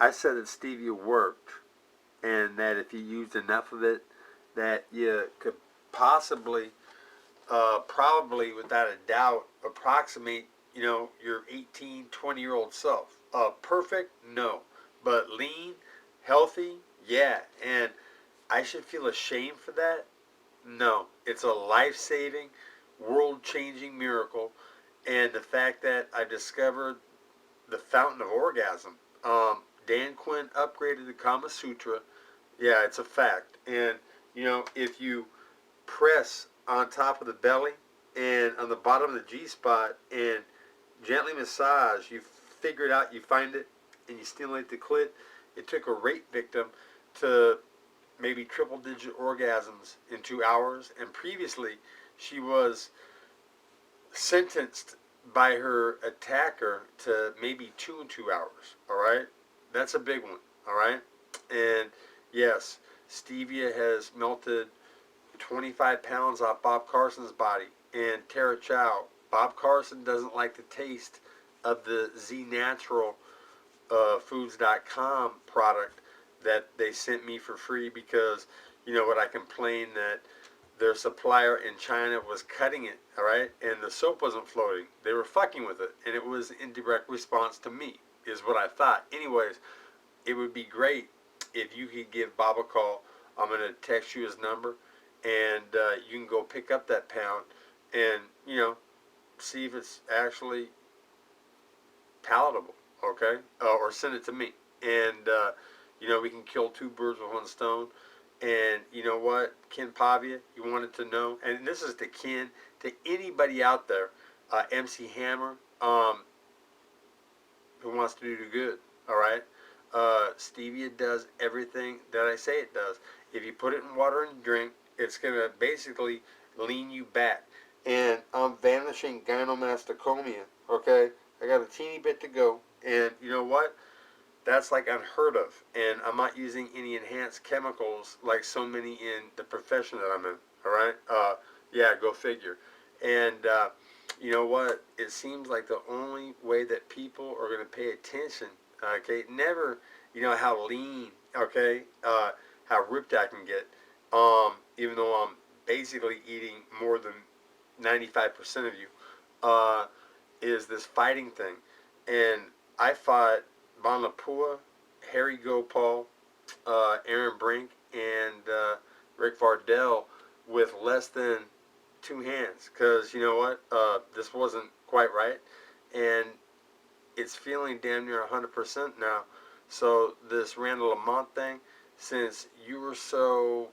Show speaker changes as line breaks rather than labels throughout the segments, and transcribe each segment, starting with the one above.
I said that stevia worked, and that if you used enough of it, that you could possibly, probably without a doubt, approximate, your 18, 20-year-old self. Perfect? No. But lean, healthy? Yeah. And I should feel ashamed for that? No. It's a life-saving, world-changing miracle. And the fact that I discovered the fountain of orgasm. Dan Quinn upgraded the Kama Sutra. Yeah, it's a fact. And, if you press on top of the belly and on the bottom of the G spot and gently massage, you figure it out, you find it, and you stimulate the clit. It took a rape victim to maybe triple digit orgasms in 2 hours. And previously, she was sentenced by her attacker to maybe two in 2 hours. All right, that's a big one. All right, and yes, stevia has melted 25 pounds off Bob Carson's body. And Tara Chow, Bob Carson doesn't like the taste of the Z Natural Foods.com product that they sent me for free because, I complained that their supplier in China was cutting it, all right, and the soap wasn't floating. They were fucking with it, and it was in direct response to me, is what I thought. Anyways, it would be great if you could give Bob a call. I'm going to text you his number, and you can go pick up that pound and, see if it's actually palatable, okay? Or send it to me. And, we can kill two birds with one stone. And you know what, Ken Pavia, you wanted to know, and this is to Ken, to anybody out there, MC Hammer, who wants to do good, all right? Stevia does everything that I say it does. If you put it in water and drink, it's going to basically lean you back. And I'm vanishing gynecomastia, okay? I got a teeny bit to go, and you know what? That's like unheard of, and I'm not using any enhanced chemicals like so many in the profession that I'm in, all right? Yeah, go figure. And you know what? It seems like the only way that people are going to pay attention, okay, never, how lean, okay, how ripped I can get, even though I'm basically eating more than 95% of you, is this fighting thing. And I fought Bon Lapua, Harry Gopal, Aaron Brink, and Rick Vardell with less than two hands. Because, you know what? This wasn't quite right. And it's feeling damn near 100% now. So this Randall Lamont thing, since you were so,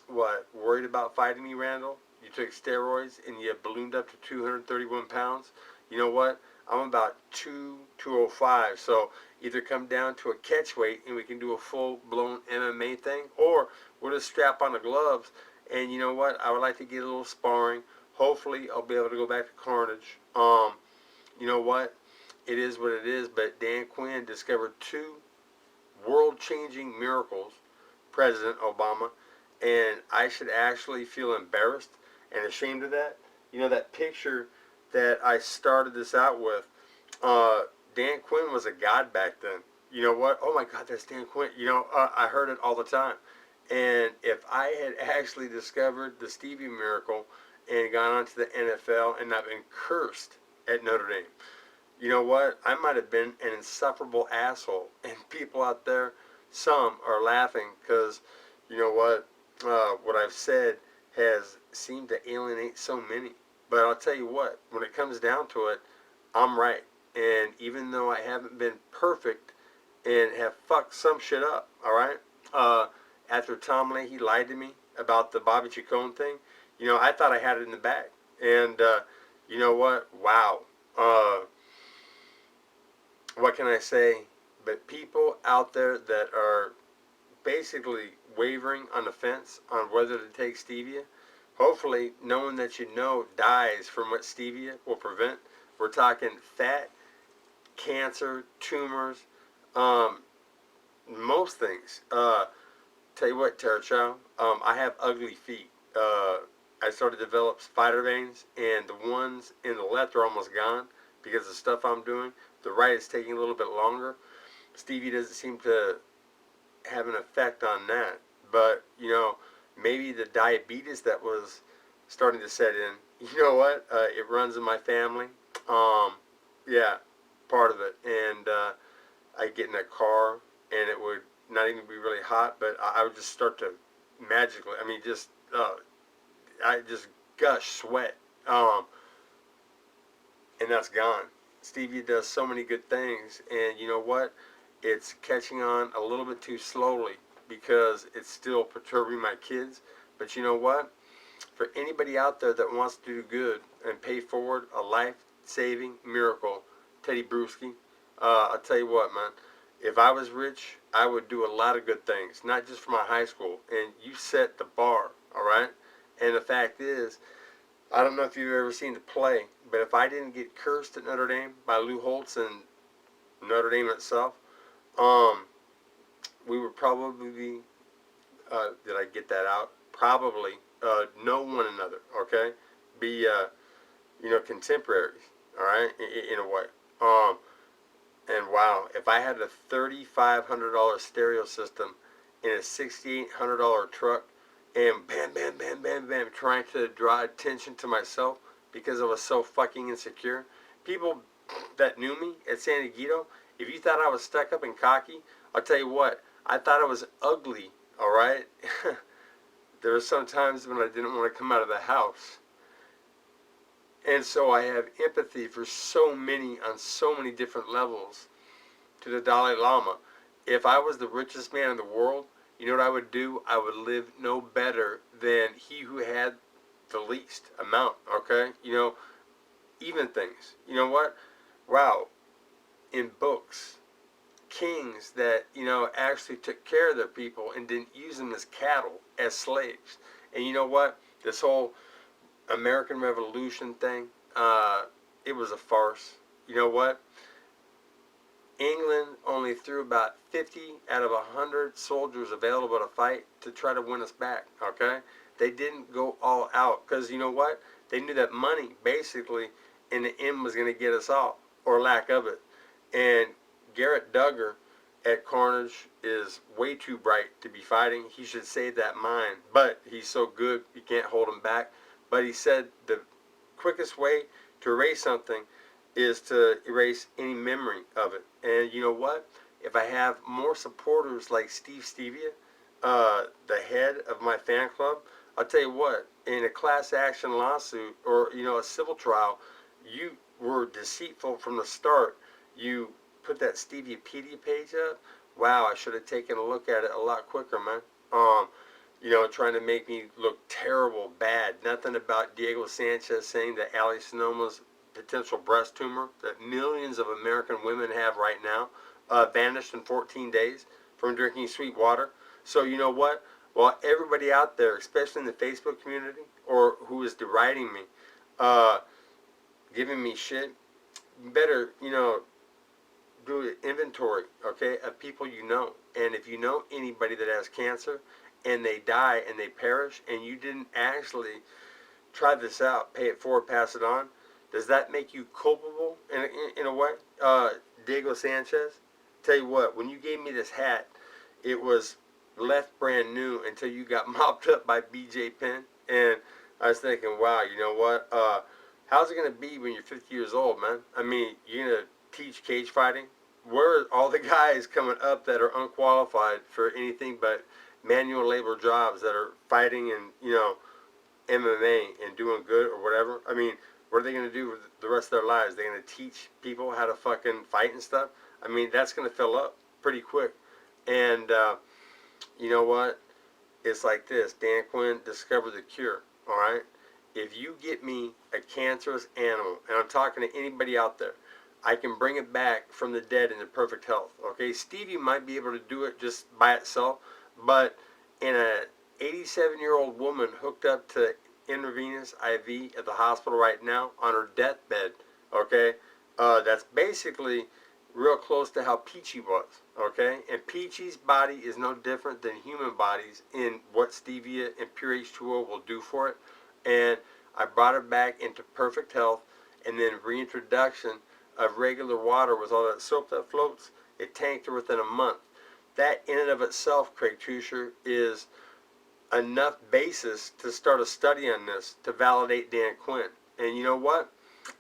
worried about fighting me, Randall, you took steroids and you ballooned up to 231 pounds. You know what? I'm about 205, so either come down to a catch weight and we can do a full-blown MMA thing, or we'll just strap on the gloves. And you know what? I would like to get a little sparring. Hopefully, I'll be able to go back to Carnage. You know what? It is what it is, but Dan Quinn discovered two world-changing miracles, President Obama, and I should actually feel embarrassed and ashamed of that. That picture that I started this out with, Dan Quinn was a god back then. You know what? Oh my God, that's Dan Quinn. I heard it all the time. And if I had actually discovered the Stevie miracle and gone on to the NFL and not been cursed at Notre Dame, you know what? I might have been an insufferable asshole. And people out there, some are laughing because, you know what I've said has seemed to alienate so many. But I'll tell you what, when it comes down to it, I'm right. And even though I haven't been perfect and have fucked some shit up, all right? After Tom Leahy lied to me about the Bobby Chacon thing, I thought I had it in the bag. And you know what? Wow. What can I say? But people out there that are basically wavering on the fence on whether to take stevia, hopefully, no one that you know dies from what stevia will prevent. We're talking fat, cancer, tumors, most things. Tell you what, Tara Chow, I have ugly feet. I started to develop spider veins, and the ones in the left are almost gone because of the stuff I'm doing. The right is taking a little bit longer. Stevia doesn't seem to have an effect on that. But, maybe the diabetes that was starting to set in, you know what? It runs in my family. Um, yeah, part of it. And I'd get in a car and it would not even be really hot, but I would just start to magically, I just gush sweat. Um, and that's gone. Stevia does so many good things, and you know what? It's catching on a little bit too slowly because it's still perturbing my kids. But you know what? For anybody out there that wants to do good and pay forward a life-saving miracle, Teddy Bruschi, I'll tell you what, man. If I was rich, I would do a lot of good things, not just for my high school. And you set the bar, all right? And the fact is, I don't know if you've ever seen the play, but if I didn't get cursed at Notre Dame by Lou Holtz and Notre Dame itself, um, we would probably, did I get that out? Probably know one another, okay? Be, contemporaries, all right, in a way. Um, and wow, if I had a $3,500 stereo system in a $6,800 truck, and bam, bam, bam, bam, bam, trying to draw attention to myself because I was so fucking insecure. People that knew me at San Diego, if you thought I was stuck up and cocky, I'll tell you what, I thought I was ugly, all right? There were some times when I didn't want to come out of the house. And so I have empathy for so many, on so many different levels, to the Dalai Lama. If I was the richest man in the world, you know what I would do? I would live no better than he who had the least amount, okay? Even things. You know what? Wow. In books, kings that, actually took care of their people and didn't use them as cattle, as slaves. And you know what? This whole American Revolution thing, it was a farce. You know what? England only threw about 50 out of 100 soldiers available to fight to try to win us back, okay? They didn't go all out because you know what? They knew that money, basically, in the end was going to get us all, or lack of it. And Garrett Duggar at Carnage is way too bright to be fighting. He should save that mind, but he's so good, you can't hold him back. But he said the quickest way to erase something is to erase any memory of it. And you know what? If I have more supporters like Steve Stevia, the head of my fan club, I'll tell you what, in a class action lawsuit or, a civil trial, you were deceitful from the start. You put that Steviepedia page up. Wow, I should have taken a look at it a lot quicker, man. Trying to make me look terrible, bad. Nothing about Diego Sanchez saying that Ali Sonoma's potential breast tumor that millions of American women have right now vanished in 14 days from drinking sweet water. So you know what? While everybody out there, especially in the Facebook community, or who is deriding me, giving me shit, you better, do an inventory, okay, of people you know. And if you know anybody that has cancer and they die and they perish and you didn't actually try this out, pay it forward, pass it on, does that make you culpable in a way? Diego Sanchez, tell you what, when you gave me this hat, it was left brand new until you got mopped up by BJ Penn. And I was thinking, wow, you know what? How's it going to be when you're 50 years old, man? I mean, you're going to teach cage fighting? Where are all the guys coming up that are unqualified for anything but manual labor jobs that are fighting and, MMA and doing good or whatever? I mean, what are they going to do with the rest of their lives? They're going to teach people how to fucking fight and stuff? I mean, that's going to fill up pretty quick. And you know what? It's like this. Dan Quinn discovered the cure, all right? If you get me a cancerous animal, and I'm talking to anybody out there, I can bring it back from the dead into perfect health, okay? Stevie might be able to do it just by itself, but in a 87-year-old woman hooked up to intravenous IV at the hospital right now on her deathbed, okay? That's basically real close to how Peachy was, okay? And Peachy's body is no different than human bodies in what stevia and pure H2O will do for it. And I brought her back into perfect health and then reintroduction of regular water with all that soap that floats, it tanked her within a month. That in and of itself, Craig Tusher, is enough basis to start a study on this to validate Dan Quinn. And you know what?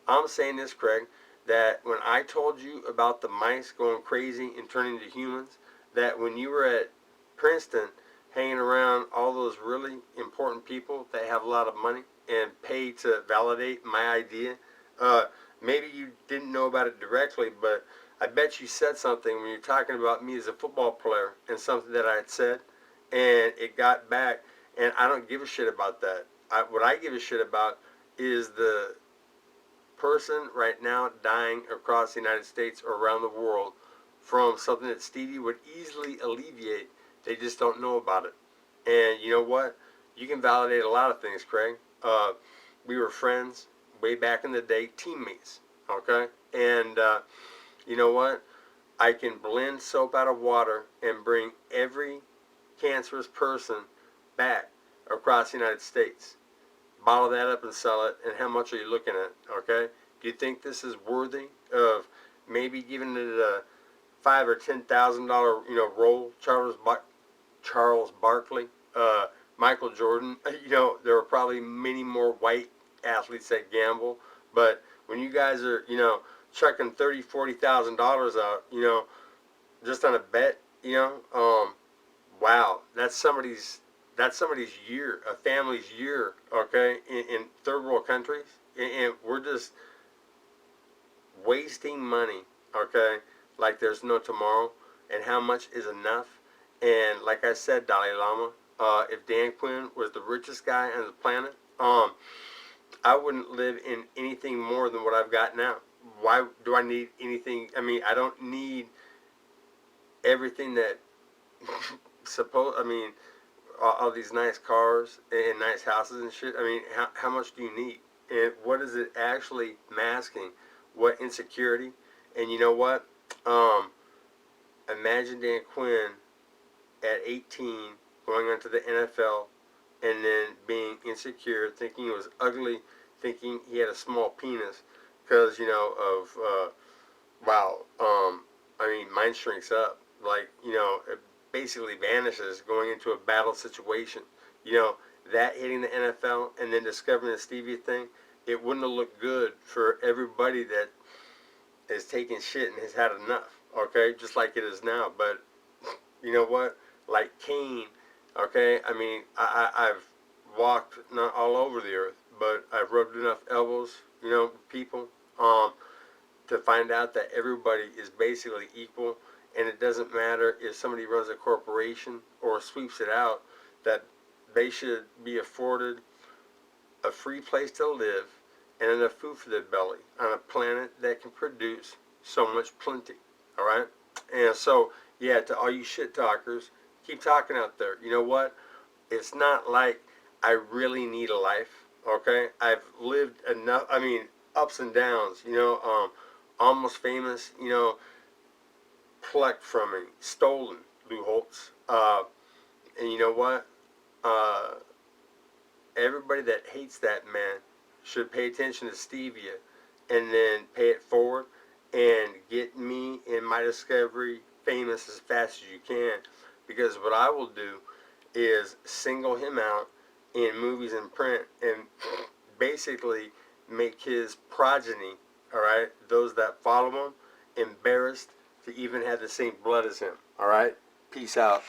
I'm saying this, Craig, that when I told you about the mice going crazy and turning into humans, that when you were at Princeton hanging around all those really important people that have a lot of money and pay to validate my idea, maybe you didn't know about it directly, but I bet you said something when you're talking about me as a football player and something that I had said, and it got back, and I don't give a shit about that. What I give a shit about is the person right now dying across the United States or around the world from something that Stevie would easily alleviate. They just don't know about it. And you know what? You can validate a lot of things, Craig. We were friends way back in the day, teammates, okay? And you know what? I can blend soap out of water and bring every cancerous person back across the United States. Bottle that up and sell it, and how much are you looking at, okay? Do you think this is worthy of maybe giving it a $5,000 or $10,000, role? Charles Barkley, Michael Jordan. There are probably many more white athletes that gamble, but when you guys are, chucking $30,000, $40,000 out, just on a bet, wow, that's somebody's year, a family's year, okay, in third world countries, and we're just wasting money, okay, like there's no tomorrow. And how much is enough? And like I said, Dalai Lama, if Dan Quinn was the richest guy on the planet, I wouldn't live in anything more than what I've got now. Why do I need anything? I mean, I don't need everything that all these nice cars and nice houses and shit. I mean, how much do you need? And what is it actually masking? What insecurity? And you know what? Imagine Dan Quinn at 18 going onto the NFL and then being insecure, thinking he was ugly, thinking he had a small penis because, mine shrinks up. Like, it basically vanishes going into a battle situation. That hitting the NFL and then discovering the stevia thing, it wouldn't have looked good for everybody that is taking shit and has had enough, okay? Just like it is now. But you know what? Like Cain, okay? I mean, I've walked not all over the earth, but I've rubbed enough elbows, with people, to find out that everybody is basically equal, and it doesn't matter if somebody runs a corporation or sweeps it out, that they should be afforded a free place to live and enough food for their belly on a planet that can produce so much plenty, all right? And so, yeah, to all you shit talkers, keep talking out there. You know what? It's not like I really need a life, okay? I've lived enough, ups and downs, almost famous, plucked from me, stolen, Lou Holtz. And you know what? Everybody that hates that man should pay attention to stevia and then pay it forward and get me and my discovery famous as fast as you can, because what I will do is single him out in movies and print and basically make his progeny, all right, those that follow him, embarrassed to even have the same blood as him. All right, peace out.